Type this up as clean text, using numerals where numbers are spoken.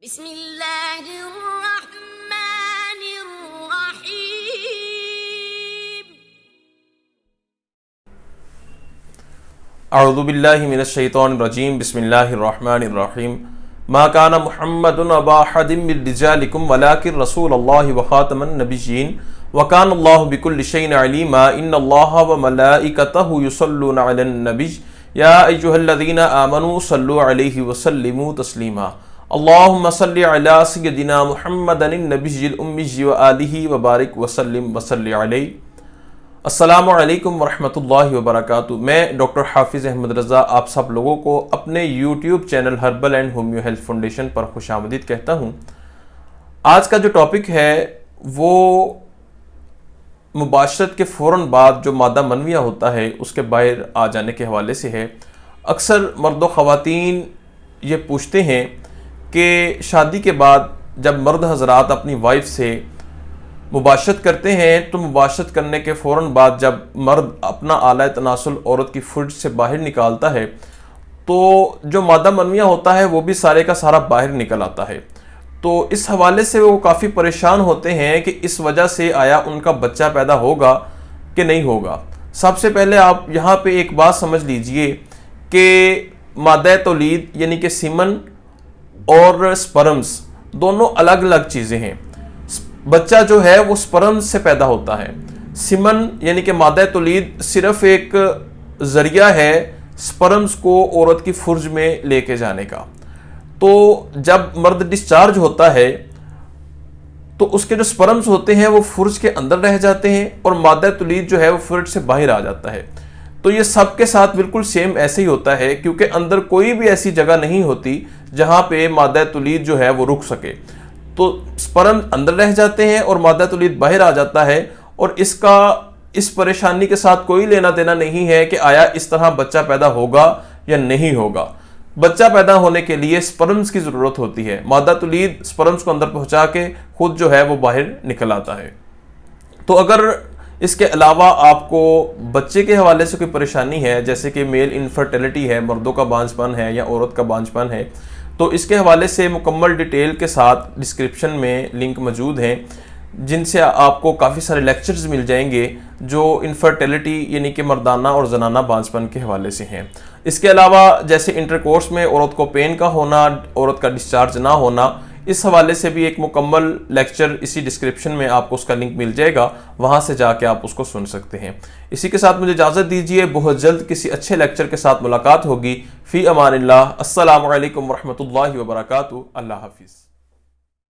बिस्मिल्लाहिर्रहमानिर्रहीम। अऊज़ु बिल्लाहि मिनश्शैतानिर्रजीम। बिस्मिल्लाहिर्रहमानिर्रहीम। मा काना मुहम्मदुन अबा अहदिम मिन रिजालिकुम वलाकिन रसूलुल्लाहि व खातमन नबिय्यीन व काना अल्लाहु बिकुल्लि शैइन अलीमा। इन्नल्लाहा व मलाइकतहु युसल्लूना अलन नबिय्य या अय्युहल्लज़ीना आमनू सल्लु अलैहि व सल्लिमू तस्लीमा। अल्लाहुम्मा सल्लि अला सय्यदिना मुहम्मदिन नबिय्यिल उम्मी व आलिहि व बारिक व सल्लिम व सल्लि अलैहि। अस्सलामु अलैकुम वरहमतुल्लाहि वबरकातुहू। मैं डॉक्टर हाफिज़ अहमद रज़ा आप सब लोगों को अपने YouTube channel herbal and homeo health foundation पर खुशामदीद कहता हूँ। आज का जो टॉपिक है वो मुबाशरत के फ़ौरन बाद जो मादा मनविया होता है उसके बाहर आ जाने के हवाले से है। अक्सर मर्द व ख़वातीन ये पूछते हैं कि शादी के बाद जब मर्द हज़रात अपनी वाइफ से मुबाशरत करते हैं तो मुबाशरत करने के फ़ौरन बाद जब मर्द अपना आला तनासुल औरत की फुर्ज से बाहर निकालता है तो जो मादा मनविया होता है वो भी सारे का सारा बाहर निकल आता है। तो इस हवाले से वो काफ़ी परेशान होते हैं कि इस वजह से आया उनका बच्चा पैदा होगा कि नहीं होगा। सबसे पहले आप यहाँ पे एक बात समझ लीजिए कि मादा तौलीद यानी कि सीमन और स्पर्म्स दोनों अलग अलग चीज़ें हैं। बच्चा जो है वो स्पर्म से पैदा होता है। सीमन यानी कि मादा तौलीद सिर्फ एक जरिया है स्पर्म्स को औरत की फुर्ज में लेके जाने का। तो जब मर्द डिस्चार्ज होता है तो उसके जो स्पर्म्स होते हैं वो फुर्ज के अंदर रह जाते हैं और मादा तौलीद जो है वो फुर्ज से बाहर आ जाता है। तो ये सबके साथ बिल्कुल सेम ऐसे ही होता है क्योंकि अंदर कोई भी ऐसी जगह नहीं होती जहाँ पे मादा तौलीद जो है वो रुक सके। तो स्पर्म अंदर रह जाते हैं और मादा तौलीद बाहर आ जाता है और इस परेशानी के साथ कोई लेना देना नहीं है कि आया इस तरह बच्चा पैदा होगा या नहीं होगा। बच्चा पैदा होने के लिए स्पर्म्स की ज़रूरत होती है। मादा तौलीद स्पर्म्स को अंदर पहुंचा के खुद जो है वो बाहर निकल आता है। तो अगर इसके अलावा आपको बच्चे के हवाले से कोई परेशानी है जैसे कि मेल इनफर्टिलिटी है, मर्दों का बांझपन है या औरत का बांझपन है, तो इसके हवाले से मुकम्मल डिटेल के साथ डिस्क्रिप्शन में लिंक मौजूद हैं जिनसे आपको काफ़ी सारे लेक्चर्स मिल जाएंगे जो इनफर्टिलिटी यानी कि मर्दाना और जनाना बांझपन के हवाले से हैं। इसके अलावा जैसे इंटरकोर्स में औरत को पेन का होना, औरत का डिस्चार्ज ना होना, इस हवाले से भी एक मुकम्मल लेक्चर इसी डिस्क्रिप्शन में आपको उसका लिंक मिल जाएगा, वहाँ से जाके आप उसको सुन सकते हैं। इसी के साथ मुझे इजाज़त दीजिए, बहुत जल्द किसी अच्छे लेक्चर के साथ मुलाकात होगी। फ़ी अमानिल्लाह। अस्सलामु अलैकुम वरहमतुल्लाहि वबरकातुहू। अल्लाह हाफिज़।